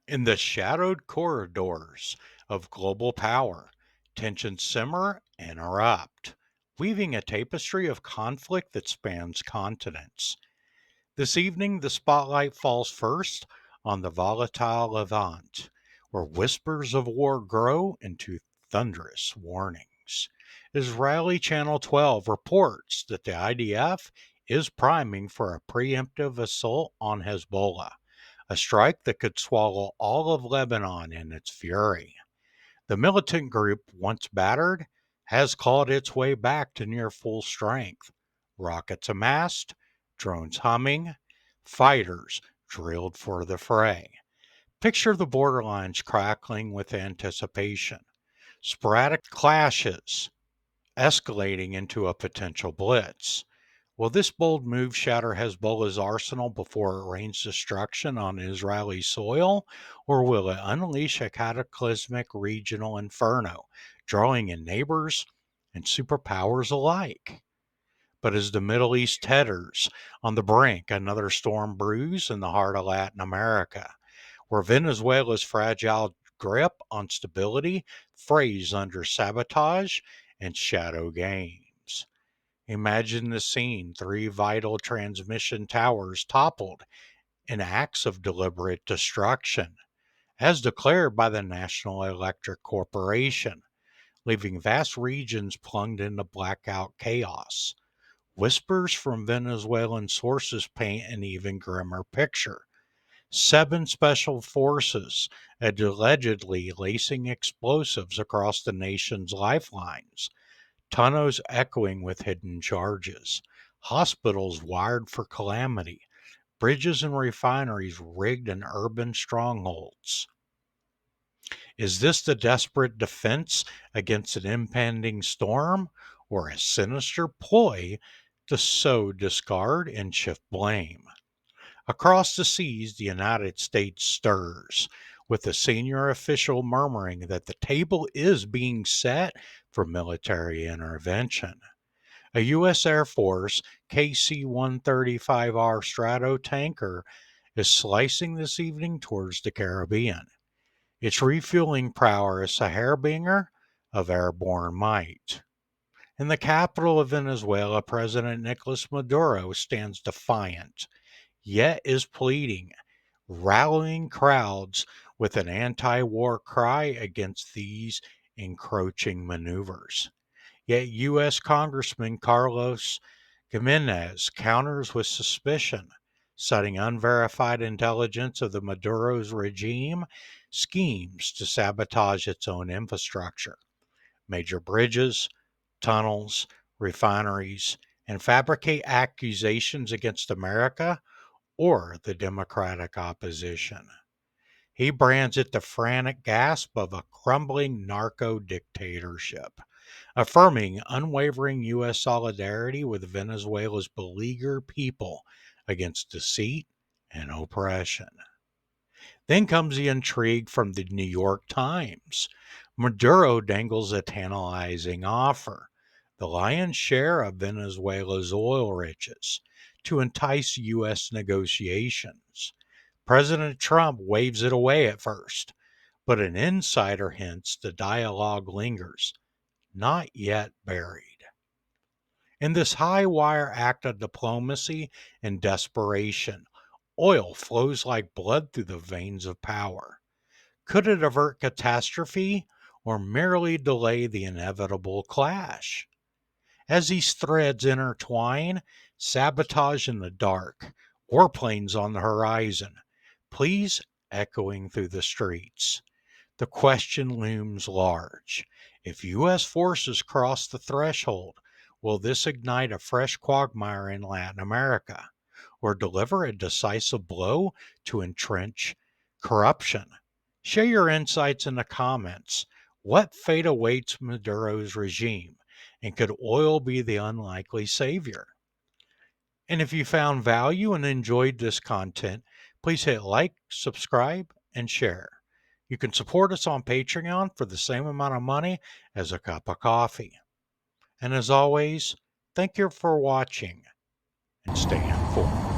In the shadowed corridors of global power, tensions simmer and erupt, weaving a tapestry of conflict that spans continents. This evening, the spotlight falls first on the volatile Levant, where whispers of war grow into thunderous warnings. Israeli Channel 12 reports that the IDF is priming for a preemptive assault on Hezbollah, a strike that could swallow all of Lebanon in its fury. The militant group, once battered, has clawed its way back to near full strength. Rockets amassed, drones humming, fighters drilled for the fray. Picture the borderlines crackling with anticipation. Sporadic clashes escalating into a potential blitz. Will this bold move shatter Hezbollah's arsenal before it rains destruction on Israeli soil, or will it unleash a cataclysmic regional inferno, drawing in neighbors and superpowers alike? But as the Middle East teeters on the brink, another storm brews in the heart of Latin America, where Venezuela's fragile grip on stability frays under sabotage and shadow games. Imagine the scene: three vital transmission towers toppled in acts of deliberate destruction, as declared by the National Electric Corporation, leaving vast regions plunged into blackout chaos. Whispers from Venezuelan sources paint an even grimmer picture. 7 special forces allegedly lacing explosives across the nation's lifelines, tunnels echoing with hidden charges, hospitals wired for calamity, bridges and refineries rigged in urban strongholds. Is this the desperate defense against an impending storm, or a sinister ploy to sow discard and shift blame? Across the seas, the United States stirs, with a senior official murmuring that the table is being set for military intervention. A U.S. Air Force KC-135R Strato tanker is slicing this evening towards the Caribbean, its refueling prowess a harbinger of airborne might. In the capital of Venezuela, President Nicolas Maduro stands defiant, yet is pleading, rallying crowds with an anti-war cry against these encroaching maneuvers. Yet U.S. Congressman Carlos Gimenez counters with suspicion, citing unverified intelligence of the Maduro's regime schemes to sabotage its own infrastructure, major bridges, tunnels, refineries, and fabricate accusations against America or the Democratic opposition. He brands it the frantic gasp of a crumbling narco dictatorship, affirming unwavering U.S. solidarity with Venezuela's beleaguered people against deceit and oppression. Then comes the intrigue from the New York Times. Maduro dangles a tantalizing offer: the lion's share of Venezuela's oil riches, to entice U.S. negotiations. President Trump waves it away at first, but an insider hints the dialogue lingers, not yet buried. In this high wire act of diplomacy and desperation, oil flows like blood through the veins of power. Could it avert catastrophe or merely delay the inevitable clash? As these threads intertwine, sabotage in the dark, warplanes on the horizon, pleas echoing through the streets. The question looms large. If U.S. forces cross the threshold, will this ignite a fresh quagmire in Latin America, or deliver a decisive blow to entrench corruption? Share your insights in the comments. What fate awaits Maduro's regime, and could oil be the unlikely savior? And if you found value and enjoyed this content, please hit like, subscribe, and share. You can support us on Patreon for the same amount of money as a cup of coffee. And as always, thank you for watching and stay informed.